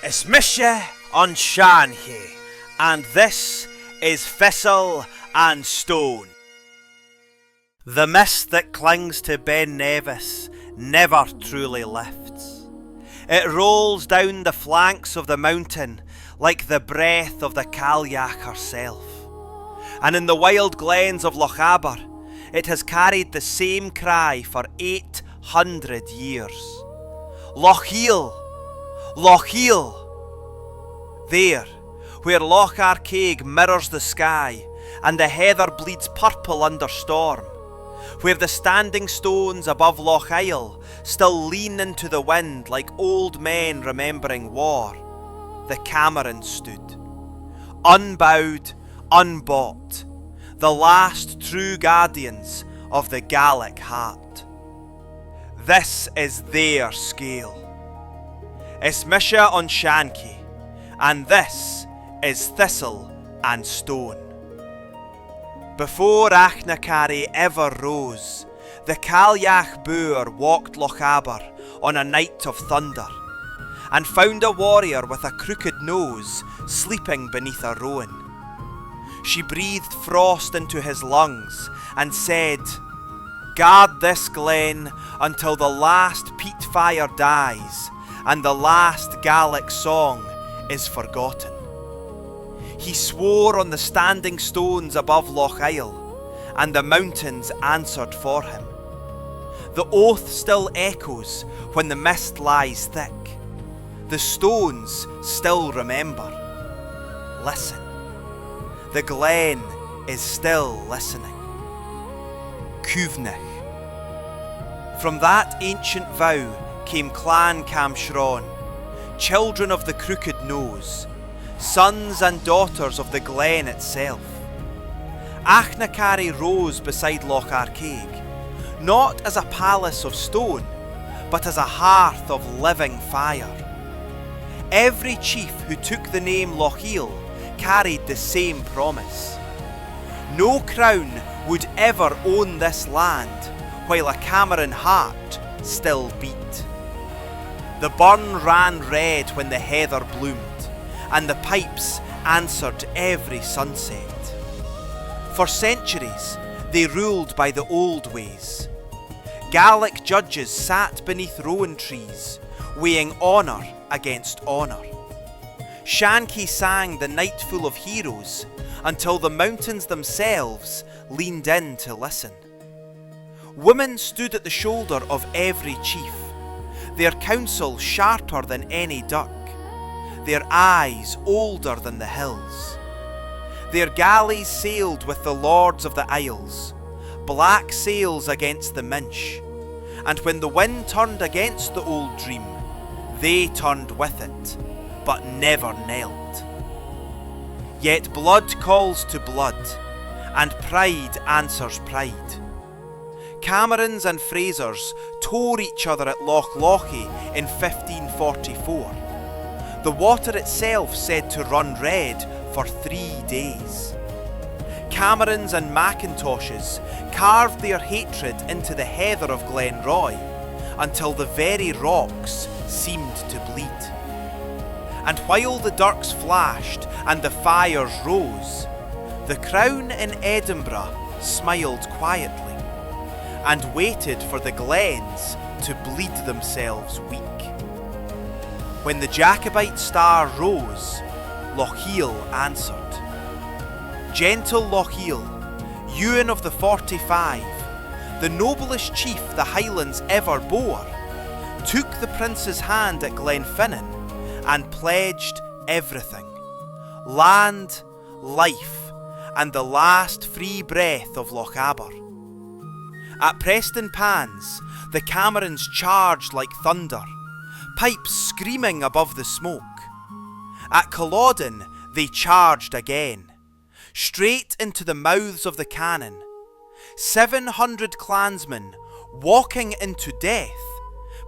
It's mise on Seanchaidh, and this is Thistle Stone. The mist that clings to Ben Nevis never truly lifts. It rolls down the flanks of the mountain like the breath of the Camerons herself. And in the wild glens of Lochaber, it has carried the same cry for 800 years. Lochaber! Lochaber! There, where Loch Arkaig mirrors the sky and the heather bleeds purple under storm, where the standing stones above Loch Arkaig still lean into the wind like old men remembering war, the Camerons stood, unbowed, unbought, the last true guardians of the Gaelic heart. This is their scale. It's mise on Seanchaidh, and this is Thistle and Stone. Before Cuimhnich ever rose, the Cailleach Boer walked Lochaber on a night of thunder, and found a warrior with a crooked nose sleeping beneath a rowan. She breathed frost into his lungs and said, "Guard this glen until the last peat fire dies and the last Gaelic song is forgotten." He swore on the standing stones above Loch Arkaig, and the mountains answered for him. The oath still echoes when the mist lies thick. The stones still remember. Listen. The glen is still listening. Cuimhnich. From that ancient vow came Clan Camerons, children of the crooked nose, sons and daughters of the glen itself. Cuimhnich rose beside Loch Arkaig, not as a palace of stone, but as a hearth of living fire. Every chief who took the name Lochaber carried the same promise. No crown would ever own this land while a Cameron heart still beat. The burn ran red when the heather bloomed, and the pipes answered every sunset. For centuries they ruled by the old ways. Gaelic judges sat beneath rowan trees, weighing honour against honour. Seanchaidh sang the night full of heroes until the mountains themselves leaned in to listen. Women stood at the shoulder of every chief, their counsel sharper than any duck, their eyes older than the hills. Their galleys sailed with the lords of the isles, black sails against the Minch, and when the wind turned against the old dream, they turned with it, but never knelt. Yet blood calls to blood, and pride answers pride. Camerons and Frasers tore each other at Loch Arkaig in 1544. The water itself said to run red for 3 days. Camerons and Macintoshes carved their hatred into the heather of Glenroy until the very rocks seemed to bleed. And while the dirks flashed and the fires rose, the crown in Edinburgh smiled quietly and waited for the glens to bleed themselves weak. When the Jacobite star rose, Lochaber answered. Gentle Lochaber, Ewan of the 45, the noblest chief the Highlands ever bore, took the prince's hand at Glenfinnan and pledged everything: land, life, and the last free breath of Lochaber. At Preston Pans, the Camerons charged like thunder, pipes screaming above the smoke. At Culloden, they charged again, straight into the mouths of the cannon, 700 clansmen walking into death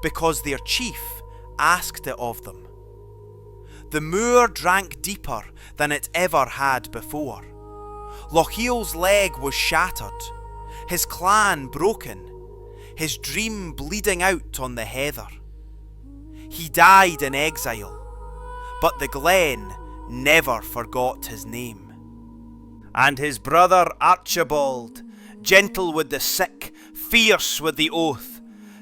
because their chief asked it of them. The moor drank deeper than it ever had before. Lochaber's leg was shattered, his clan broken, his dream bleeding out on the heather. He died in exile, but the glen never forgot his name. And his brother Archibald, gentle with the sick, fierce with the oath,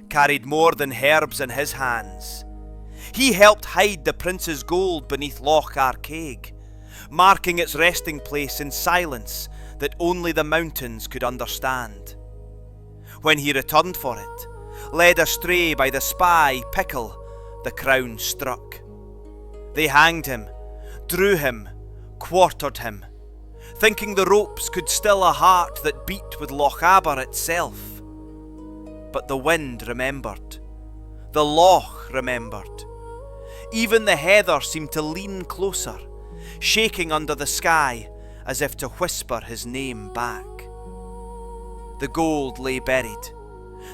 carried more than herbs in his hands. He helped hide the prince's gold beneath Loch Arkaig, marking its resting place in silence that only the mountains could understand. When he returned for it, led astray by the spy Pickle, the crown struck. They hanged him, drew him, quartered him, thinking the ropes could still a heart that beat with Lochaber itself. But the wind remembered, the loch remembered. Even the heather seemed to lean closer, shaking under the sky as if to whisper his name back. The gold lay buried,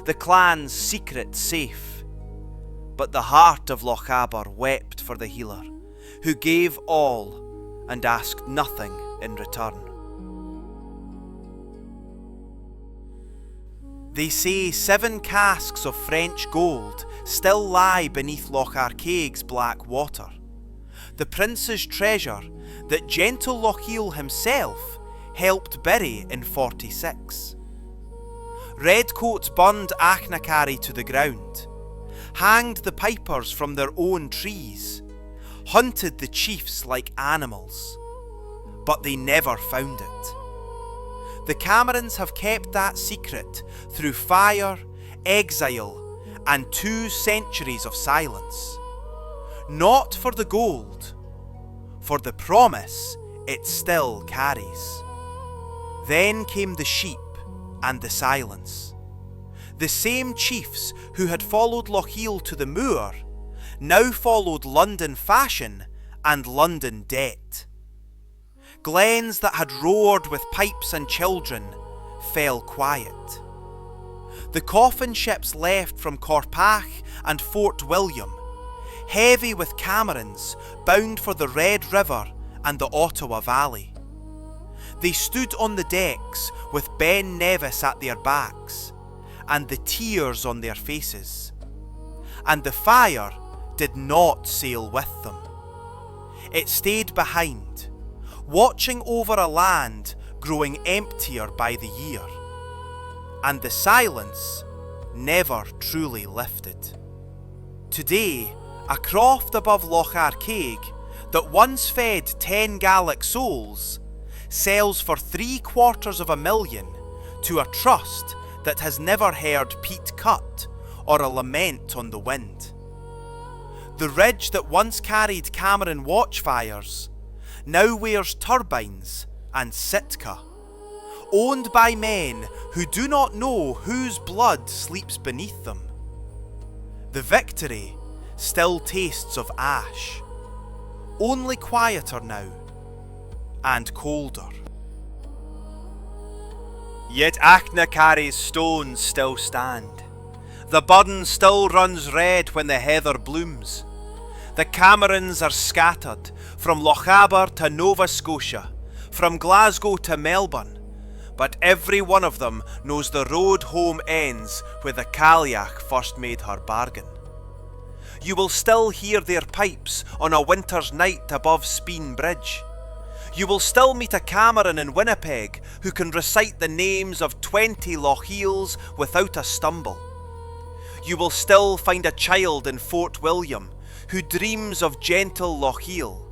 the clan's secret safe, but the heart of Lochaber wept for the healer, who gave all and asked nothing in return. They say 7 casks of French gold still lie beneath Loch Arkaig's black water, the prince's treasure that gentle Lochiel himself helped bury in 46. Redcoats burned Achnacari to the ground, hanged the pipers from their own trees, hunted the chiefs like animals, but they never found it. The Camerons have kept that secret through fire, exile, and 2 centuries of silence. Not for the gold, for the promise it still carries. Then came the sheep and the silence. The same chiefs who had followed Lochiel to the moor now followed London fashion and London debt. Glens that had roared with pipes and children fell quiet. The coffin ships left from Corpach and Fort William, heavy with Camerons bound for the Red River and the Ottawa Valley. They stood on the decks with Ben Nevis at their backs, and the tears on their faces. And the fire did not sail with them. It stayed behind, watching over a land growing emptier by the year. And the silence never truly lifted. Today, a croft above Loch Arkaig that once fed 10 Gaelic souls sells for $750,000 to a trust that has never heard peat cut or a lament on the wind. The ridge that once carried Cameron watchfires now wears turbines and Sitka, owned by men who do not know whose blood sleeps beneath them. The victory still tastes of ash, only quieter now and colder. Yet Achnacari's stones still stand. The burn still runs red when the heather blooms. The Camerons are scattered from Lochaber to Nova Scotia, from Glasgow to Melbourne, but every one of them knows the road home ends where the Cailleach first made her bargain. You will still hear their pipes on a winter's night above Speen Bridge. You will still meet a Cameron in Winnipeg who can recite the names of 20 Lochiels without a stumble. You will still find a child in Fort William who dreams of gentle Lochiel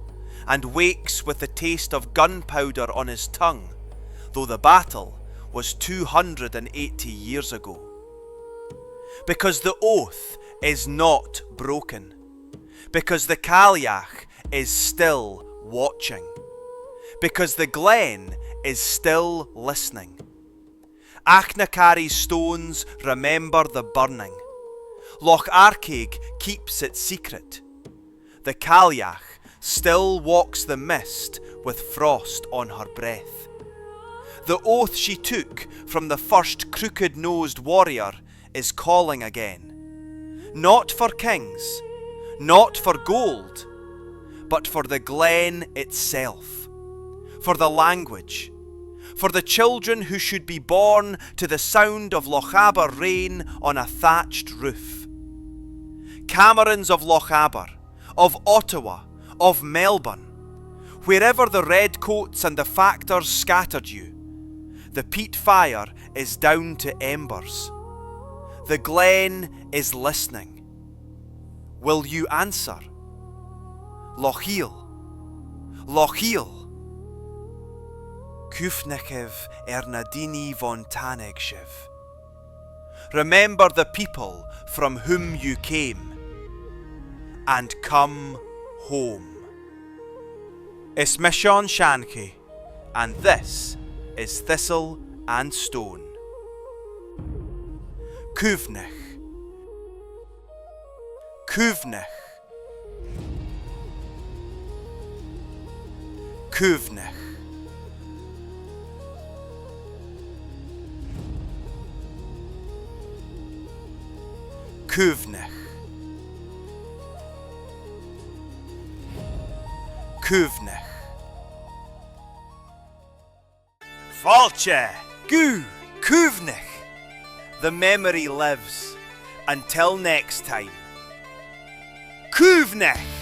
and wakes with the taste of gunpowder on his tongue, though the battle was 280 years ago. Because the oath is not broken. Because the Cailleach is still watching. Because the glen is still listening. Achnacari's stones remember the burning. Loch Arkaig keeps its secret. The Cailleach still walks the mist with frost on her breath. The oath she took from the first crooked-nosed warrior is calling again. Not for kings, not for gold, but for the glen itself, for the language, for the children who should be born to the sound of Lochaber rain on a thatched roof. Camerons of Lochaber, of Ottawa, of Melbourne, wherever the redcoats and the factors scattered you, the peat fire is down to embers. The glen is listening. Will you answer? Lochiel, Lochiel. Cuimhnich Ernadini von Tanegshiv. Remember the people from whom you came, and come home. It's me Seanchaidh, and this is Thistle and Stone. Cuimhnich, Cuimhnich, Cuimhnich. Cuimhnich, Cuimhnich. Falche, Gu, Cuimhnich. The memory lives until next time. Cuimhnich.